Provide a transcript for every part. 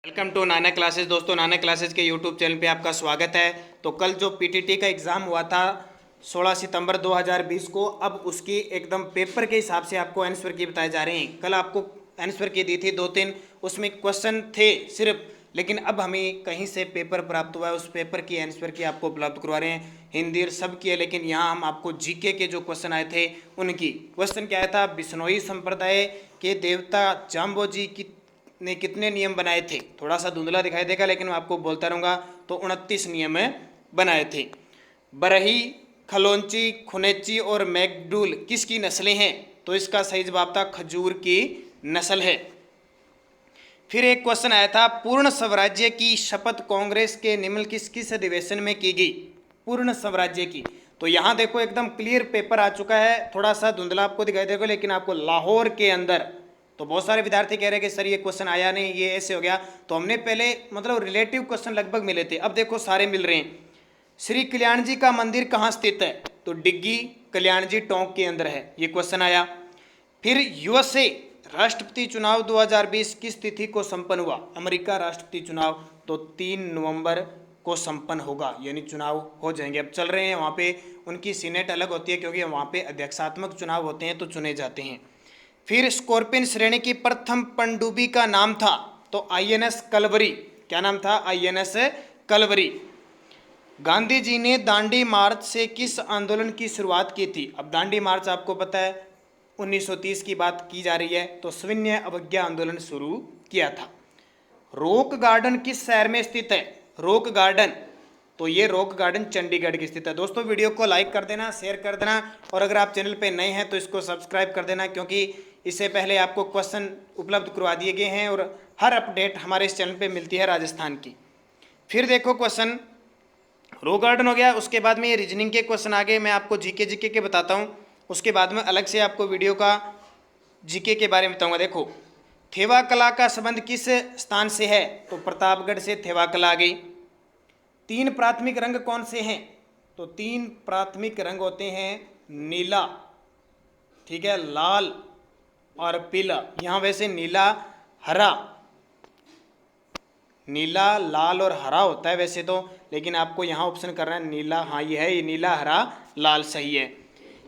Welcome to Nana classes. दोस्तों, नाना classes के YouTube channel पे आपका स्वागत है। तो कल जो पीटीटी का एग्ज़ाम हुआ था 16 सितंबर 2020 को, अब उसकी एकदम पेपर के हिसाब से आपको आंसर की बताए जा रहे हैं। कल आपको आंसर की दी थी 2-3, उसमें क्वेश्चन थे सिर्फ, लेकिन अब हमें कहीं से पेपर प्राप्त हुआ है, उस पेपर की आंसर की आपको उपलब्ध करवा रहे हैं। हिंदी और सब की है, लेकिन यहाँ हम आपको जीके के जो क्वेश्चन आए थे उनकी। क्वेश्चन क्या आया था? बिश्नोई संप्रदाय के देवता जाम्बोजी की ने कितने नियम बनाए थे? थोड़ा सा धुंधला दिखाई देगा, लेकिन मैं आपको बोलता रहूँगा। तो 29 नियम बनाए थे। बरही, खलोंची, खुनेची और मैकडूल किसकी नस्लें हैं? तो इसका सही जवाब था खजूर की नस्ल है। फिर एक क्वेश्चन आया था, पूर्ण स्वराज्य की शपथ कांग्रेस के निम्न किस किस अधिवेशन में की गई? पूर्ण स्वराज्य की। तो यहाँ देखो एकदम क्लियर पेपर आ चुका है। थोड़ा सा धुंधला आपको दिखाई देगा, लेकिन आपको लाहौर के अंदर। तो बहुत सारे विद्यार्थी कह रहे हैं कि सर ये क्वेश्चन आया नहीं, ये ऐसे हो गया। तो हमने पहले मतलब रिलेटिव क्वेश्चन लगभग मिले थे, अब देखो सारे मिल रहे हैं। श्री कल्याण जी का मंदिर कहाँ स्थित है? तो डिग्गी कल्याण जी टोंक के अंदर है, ये क्वेश्चन आया। फिर यूएसए राष्ट्रपति चुनाव 2020 किस तिथि को संपन्न हुआ? अमेरिका राष्ट्रपति चुनाव तो 3 नवंबर को संपन्न होगा, यानी चुनाव हो जाएंगे। अब चल रहे हैं वहाँ पे, उनकी सीनेट अलग होती है क्योंकि वहाँ पे अध्यक्षात्मक चुनाव होते हैं, तो चुने जाते हैं। फिर स्कॉर्पियन श्रेणी की प्रथम पनडुब्बी का नाम था? तो आईएनएस कलवरी। क्या नाम था? आईएनएस कलवरी। गांधी जी ने दांडी मार्च से किस आंदोलन की शुरुआत की थी? अब दांडी मार्च आपको पता है 1930 की बात की जा रही है, तो सविनय अवज्ञा आंदोलन शुरू किया था। रॉक गार्डन किस शहर में स्थित है? रॉक गार्डन, तो ये रॉक गार्डन चंडीगढ़ की स्थित है। दोस्तों, वीडियो को लाइक कर देना, शेयर कर देना, और अगर आप चैनल पे नए हैं तो इसको सब्सक्राइब कर देना, क्योंकि इससे पहले आपको क्वेश्चन उपलब्ध करवा दिए गए हैं और हर अपडेट हमारे इस चैनल पे मिलती है राजस्थान की। फिर देखो क्वेश्चन रॉक गार्डन हो गया, उसके बाद में ये रीजनिंग के क्वेश्चन आ गए। मैं आपको जीके के बताता हूँ, उसके बाद में अलग से आपको वीडियो का जीके के बारे में बताऊँगा। देखो, थेवा कला का संबंध किस स्थान से है? तो प्रतापगढ़ से थेवा कला आ गई। 3 प्राथमिक रंग कौन से हैं? तो 3 प्राथमिक रंग होते हैं नीला, ठीक है, लाल और पीला। यहाँ वैसे नीला, हरा, नीला, लाल और हरा होता है वैसे तो, लेकिन आपको यहाँ ऑप्शन करना है नीला। हाँ, ये है, ये नीला, हरा, लाल सही है।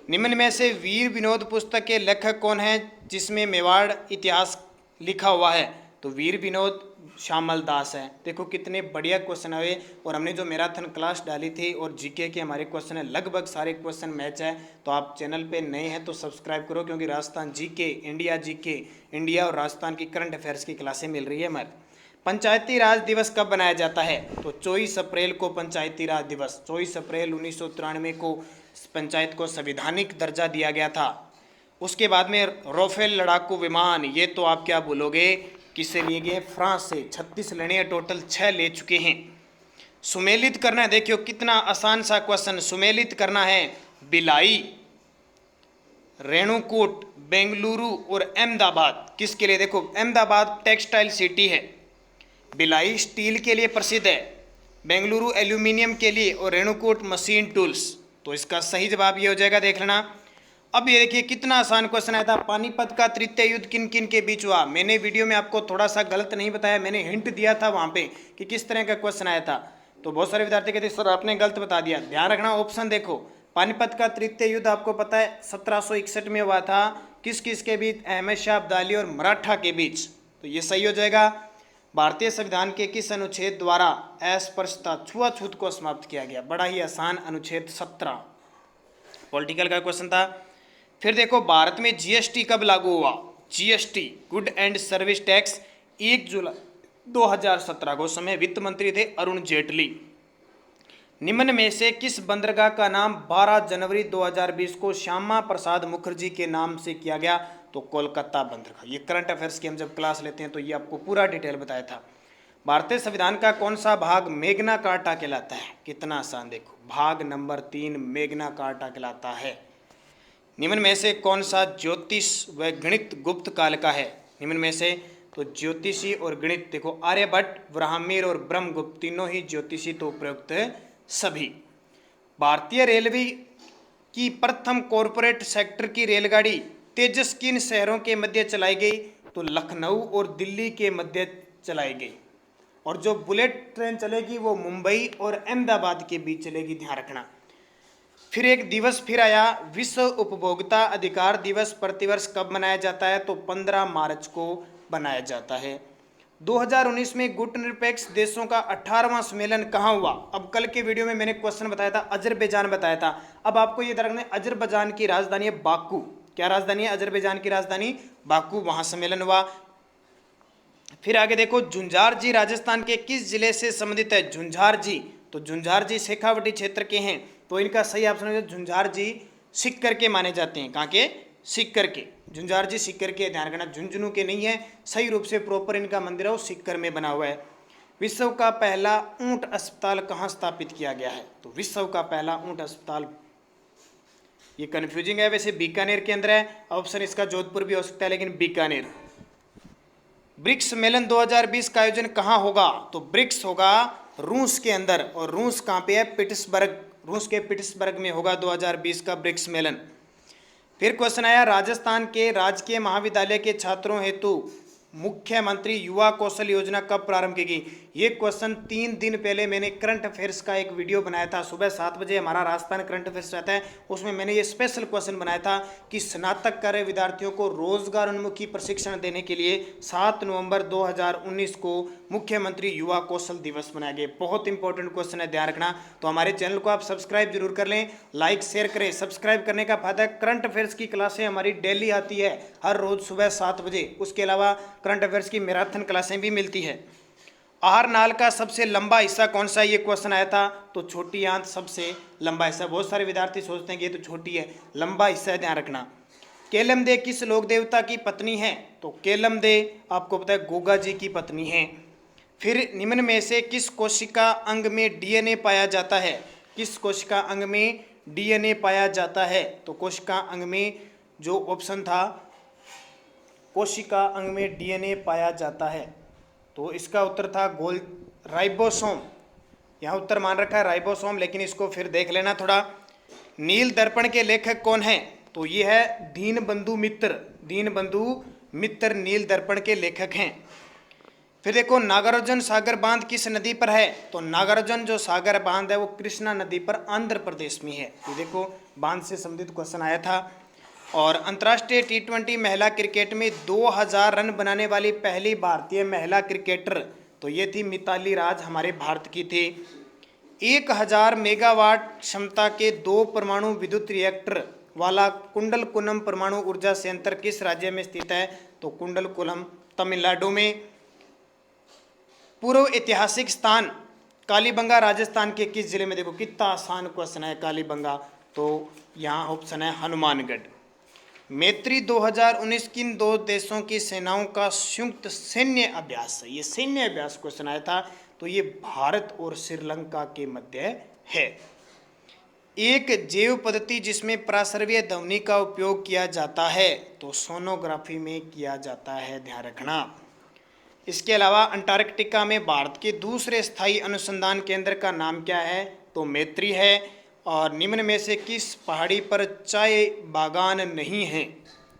निम्न में से वीर विनोद पुस्तक के लेखक कौन है जिसमें मेवाड़ इतिहास लिखा हुआ है? तो वीर विनोद श्यामल दास है। देखो कितने बढ़िया क्वेश्चन आए, और हमने जो मैराथन क्लास डाली थी और जीके के हमारे क्वेश्चन है, लगभग सारे क्वेश्चन मैच है। तो आप चैनल पे नए हैं तो सब्सक्राइब करो, क्योंकि Rajasthan GK, India GK, India और राजस्थान की करंट अफेयर्स की क्लासें मिल रही है हमारे। पंचायती राज दिवस कब बनाया जाता है? तो 24 अप्रैल को पंचायती राज दिवस। 24 अप्रैल 1993 को पंचायत को संवैधानिक दर्जा दिया गया था। उसके बाद में राफेल लड़ाकू विमान, ये तो आप क्या बोलोगे, किससे लिए गए? फ्रांस से। 36 लेने हैं, टोटल 6 ले चुके हैं। सुमेलित करना है, देखियो कितना आसान सा क्वेश्चन। सुमेलित करना है भिलाई, रेणुकूट, बेंगलुरु और अहमदाबाद, किसके लिए? देखो, अहमदाबाद टेक्सटाइल सिटी है, भिलाई स्टील के लिए प्रसिद्ध है, बेंगलुरु एल्यूमिनियम के लिए, और रेणुकूट मशीन टूल्स। तो इसका सही जवाब ये हो जाएगा, देख लेना। अब ये देखिए कितना आसान क्वेश्चन आया था, पानीपत का तृतीय युद्ध किन किन के बीच हुआ? मैंने वीडियो में आपको थोड़ा सा गलत नहीं बताया, मैंने हिंट दिया था वहाँ पे कि किस तरह का क्वेश्चन आया था। तो बहुत सारे विद्यार्थी कहते सर आपने गलत बता दिया। ध्यान रखना, ऑप्शन देखो। पानीपत का तृतीय युद्ध आपको पता है 1761 में हुआ था। किस किस के बीच? अहमद शाह अब्दाली और मराठा के बीच। तो ये सही हो जाएगा। भारतीय संविधान के किस अनुच्छेद द्वारा अस्पृश्यता, छुआछूत को समाप्त किया गया? बड़ा ही आसान, अनुच्छेद 17, पॉलिटिकल का क्वेश्चन था। फिर देखो, भारत में जीएसटी कब लागू हुआ? GST, good and service tax, 1 जुलाई 2017 को। समय वित्त मंत्री थे अरुण जेटली। निम्न में से किस बंदरगाह का नाम 12 जनवरी 2020 को श्यामा प्रसाद मुखर्जी के नाम से किया गया? तो कोलकाता बंदरगाह। ये करंट अफेयर्स की हम जब क्लास लेते हैं तो ये आपको पूरा डिटेल बताया था। भारतीय संविधान का कौन सा भाग मेग्ना कार्टा कहलाता है? कितना आसान, देखो, भाग नंबर 3 मेग्ना कार्टा कहलाता है। निम्न में से कौन सा ज्योतिष व गणित गुप्त काल का है? निम्न में से तो ज्योतिषी और गणित, देखो, आर्यभट्ट, ब्राह्मीर और ब्रह्मगुप्त तीनों ही ज्योतिषी तो प्रयुक्त सभी। भारतीय रेलवे की प्रथम कॉरपोरेट सेक्टर की रेलगाड़ी तेजस किन शहरों के मध्य चलाई गई? तो लखनऊ और दिल्ली के मध्य चलाई गई। और जो बुलेट ट्रेन चलेगी वो मुंबई और अहमदाबाद के बीच चलेगी, ध्यान रखना। फिर एक दिवस फिर आया, विश्व उपभोक्ता अधिकार दिवस प्रतिवर्ष कब मनाया जाता है? तो 15 मार्च को बनाया जाता है। 2019 में गुटनिरपेक्ष देशों का 18वां सम्मेलन कहाँ हुआ? अब कल के वीडियो में मैंने क्वेश्चन बताया था, अजरबैजान बताया था। अब आपको ये रखना है, अजरबैजान की राजधानी है बाकू। क्या राजधानी है? अजरबैजान की राजधानी बाकू, वहां सम्मेलन हुआ। फिर आगे देखो, झुंझारजी राजस्थान के किस जिले से संबंधित है? झुंझारजी, तो झुंझारजी शेखावटी क्षेत्र के हैं, तो इनका सही ऑप्शन है झुंझारजी सीकर के माने जाते हैं। कहाँ के? सीकर के। झुंझारजी सीकर के, ध्यान रखना, झुंझुनू के नहीं है। सही रूप से प्रॉपर इनका मंदिर है वो सीकर में बना हुआ है। विश्व का पहला ऊंट अस्पताल कहाँ स्थापित किया गया है? तो विश्व का पहला ऊंट अस्पताल, ये कंफ्यूजिंग है वैसे, बीकानेर के अंदर है। ऑप्शन इसका जोधपुर भी हो सकता है, लेकिन बीकानेर। ब्रिक्स सम्मेलन 2020 का आयोजन कहाँ होगा? तो ब्रिक्स होगा रूस के अंदर, और रूस कहाँ पे है? पिट्सबर्ग, रूस के पिट्सबर्ग में होगा 2020 का ब्रिक्स सम्मेलन। फिर क्वेश्चन आया, राजस्थान के राजकीय महाविद्यालय के छात्रों हेतु मुख्यमंत्री युवा कौशल योजना कब प्रारंभ की गई? ये क्वेश्चन 3 दिन पहले मैंने करंट अफेयर्स का एक वीडियो बनाया था। सुबह 7 बजे हमारा राजस्थान करंट अफेयर्स रहता है, उसमें मैंने ये स्पेशल क्वेश्चन बनाया था कि स्नातक कर रहे विद्यार्थियों को रोजगार उन्मुखी प्रशिक्षण देने के लिए 7 नवंबर 2019 को मुख्यमंत्री युवा कौशल दिवस मनाया गया। बहुत इंपॉर्टेंट क्वेश्चन है, ध्यान रखना। तो हमारे चैनल को आप सब्सक्राइब जरूर कर लें, लाइक शेयर करें। सब्सक्राइब करने का फायदा है, करंट अफेयर्स की क्लासें हमारी डेली आती है, हर रोज सुबह 7 बजे। उसके अलावा करंट अफेयर्स की मैराथन क्लासें भी मिलती है। आहार नाल का सबसे लंबा हिस्सा कौन सा है? ये क्वेश्चन आया था। तो छोटी आंत सबसे लंबा हिस्सा। बहुत सारे विद्यार्थी सोचते हैं कि ये तो छोटी है, लंबा हिस्सा है, ध्यान रखना। केलम दे किस लोक देवता की पत्नी है? तो केलम दे आपको पता है गोगा जी की पत्नी है। फिर निम्न में से किस कोशिका अंग में डीएनए पाया जाता है? किस कोशिका अंग में डीएनए पाया जाता है? तो कोशिका अंग में जो ऑप्शन था, कोशिका अंग में डीएनए पाया जाता है, तो इसका उत्तर था राइबोसोम। यहाँ उत्तर मान रखा है राइबोसोम, लेकिन इसको फिर देख लेना थोड़ा। नील दर्पण के लेखक कौन है? तो ये है दीनबंधु मित्र। दीनबंधु मित्र नील दर्पण के लेखक हैं। फिर देखो, नागार्जुन सागर बांध किस नदी पर है? तो नागार्जुन जो सागर बांध है वो कृष्णा नदी पर आंध्र प्रदेश में है। ये देखो, बांध से संबंधित क्वेश्चन आया था। और अंतर्राष्ट्रीय T20 महिला क्रिकेट में 2000 रन बनाने वाली पहली भारतीय महिला क्रिकेटर, तो ये थी मिताली राज, हमारे भारत की थी। 1000 मेगावाट क्षमता के 2 परमाणु विद्युत रिएक्टर वाला कुंडलकुलम परमाणु ऊर्जा संयंत्र किस राज्य में स्थित है? तो कुंडलकुलम तमिलनाडु में। पूर्व ऐतिहासिक स्थान कालीबंगा राजस्थान के किस जिले में? देखो कितना आसान क्वेश्चन है, कालीबंगा, तो यहाँ ऑप्शन है हनुमानगढ़। मैत्री 2019 किन 2 देशों की सेनाओं का संयुक्त सैन्य अभ्यास है? ये सैन्य अभ्यास क्वेश्चन आया था, तो ये भारत और श्रीलंका के मध्य है। एक जैव पद्धति जिसमें प्रासर्वीय ध्वनि का उपयोग किया जाता है, तो सोनोग्राफी में किया जाता है, ध्यान रखना। इसके अलावा अंटार्कटिका में भारत के दूसरे स्थायी अनुसंधान केंद्र का नाम क्या है? तो मैत्री है। और निम्न में से किस पहाड़ी पर चाय बागान नहीं है?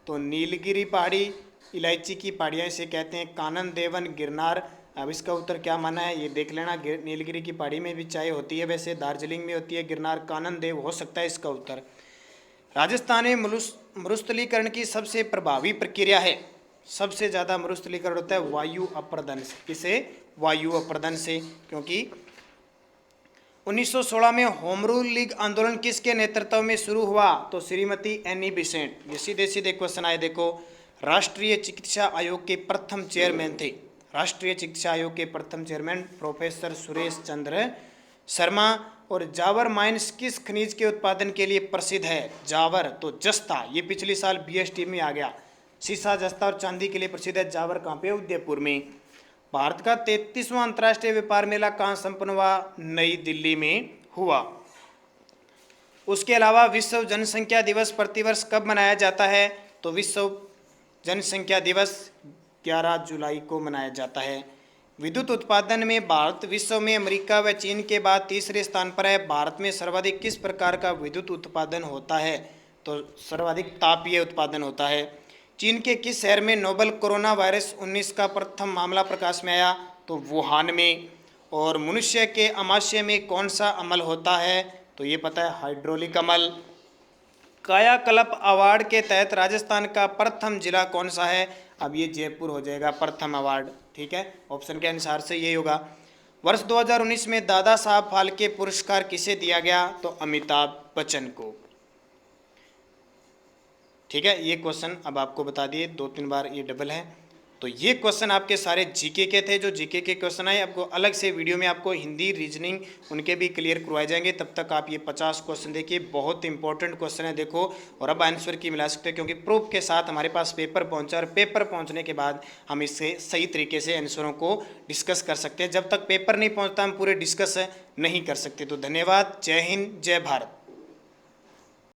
तो नीलगिरी पहाड़ी, इलायची की पहाड़ियाँ इसे कहते हैं, कानन देवन, गिरनार। अब इसका उत्तर क्या माना है ये देख लेना। नीलगिरी की पहाड़ी में भी चाय होती है, वैसे दार्जिलिंग में होती है, गिरनार कानन देव हो सकता है इसका उत्तर। राजस्थान में मरुस्थलीकरण की सबसे प्रभावी प्रक्रिया है? सबसे ज़्यादा मरुस्थलीकरण होता है वायु अपर्दन से। किसे? वायु अपर्दन से। क्योंकि 1916 में होम रूल लीग आंदोलन किसके नेतृत्व में शुरू हुआ? तो श्रीमती एनी बिसेंट। ये सीधे सीधे क्वेश्चन आए। देखो, राष्ट्रीय चिकित्सा आयोग के प्रथम चेयरमैन थे। राष्ट्रीय चिकित्सा आयोग के प्रथम चेयरमैन प्रोफेसर सुरेश चंद्र शर्मा। और जावर माइंस किस खनिज के उत्पादन के लिए प्रसिद्ध है? जावर, तो जस्ता, ये पिछले साल BST में आ गया। सीसा, जस्ता और चांदी के लिए प्रसिद्ध है। जावर कहाँ पे? उदयपुर में। भारत का 33वां अंतर्राष्ट्रीय व्यापार मेला कहाँ संपन्न हुआ? नई दिल्ली में हुआ। उसके अलावा विश्व जनसंख्या दिवस प्रतिवर्ष कब मनाया जाता है? तो विश्व जनसंख्या दिवस 11 जुलाई को मनाया जाता है। विद्युत उत्पादन में भारत विश्व में अमेरिका व चीन के बाद तीसरे स्थान पर है। भारत में सर्वाधिक किस प्रकार का विद्युत उत्पादन होता है? तो सर्वाधिक तापीय उत्पादन होता है। चीन के किस शहर में नोबल कोरोना वायरस 19 का प्रथम मामला प्रकाश में आया? तो वुहान में। और मनुष्य के आमाशय में कौन सा अमल होता है, तो ये पता है, हाइड्रोलिक अमल। कायाकल्प अवार्ड के तहत राजस्थान का प्रथम जिला कौन सा है, अब ये जयपुर हो जाएगा प्रथम अवार्ड, ठीक है, ऑप्शन के अनुसार से ये होगा। वर्ष 2019 में दादा साहब फाल्के पुरस्कार किसे दिया गया, तो अमिताभ बच्चन को, ठीक है। ये क्वेश्चन अब आपको बता दिए, 2-3 बार ये डबल है। तो ये क्वेश्चन आपके सारे जीके के थे, जो जीके के क्वेश्चन आए आपको अलग से वीडियो में आपको हिंदी रीजनिंग उनके भी क्लियर करवाए जाएंगे। तब तक आप ये 50 क्वेश्चन देखिए, बहुत इंपॉर्टेंट क्वेश्चन है देखो, और अब आंसर की मिला सकते हैं क्योंकि प्रूफ के साथ हमारे पास पेपर पहुंचा, और पेपर पहुंचने के बाद हम इससे सही तरीके से आंसरों को डिस्कस कर सकते हैं। जब तक पेपर नहीं पहुँचता हम पूरे डिस्कस नहीं कर सकते। तो धन्यवाद, जय हिंद, जय भारत।